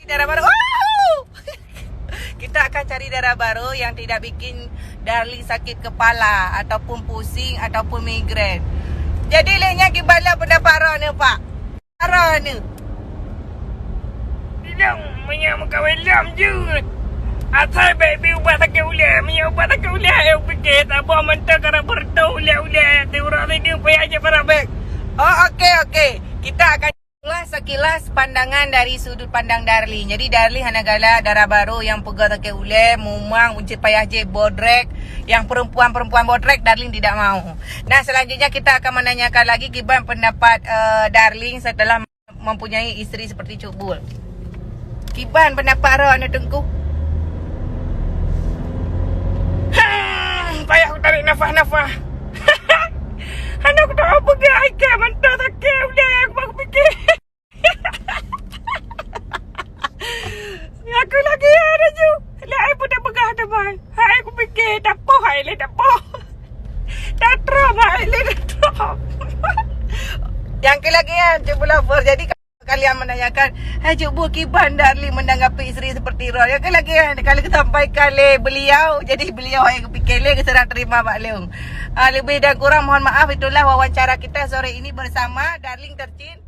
Darah baru. Oh! Kita akan cari darah baru yang tidak bikin Darling sakit kepala ataupun pusing ataupun migrain. Jadi lehnya gimana pendapat Ron ni, Pak? Ron ni. Bilang menyam kawelam je. Asal baby ubat sakit ular. Menyam ubat sakit ular. Saya fikir tak apa mentah kerana bertau ular-ular. Orang ini payah je para baik. Oh, okey. Kita akan sekilas pandangan dari sudut pandang Darling. Jadi Darling hanagala darah baru yang pegang sakit ular, mumang, uncit payah je, bodrek. Yang perempuan-perempuan bodrek Darling tidak mau. Nah, selanjutnya kita akan menanyakan lagi gimana pendapat Darling setelah mempunyai isteri seperti Cuk Bul. Kiban pendapat Ron Tengku? Payah aku tarik nafas-nafas. Anak aku tak apa pergi Aikan. Mentah sakit ular. Aku fikir. Aku lagi ada je. Lai pun tak pegang teman. Hai aku fikir. Tak apa hai le. Tak apa. Tak drop hai le. Tak drop. Yang kelagian Cik Bul Lafaz. Jadi kalian menanyakan, hai Cik Bul, kiban Darling menanggapi isteri seperti Ron. Yang kelagian kalau sampaikan le beliau. Jadi beliau yang fikir le keserang terima Pak Leong. Lebih dan kurang mohon maaf, itulah wawancara kita sore ini bersama Darling Tercin.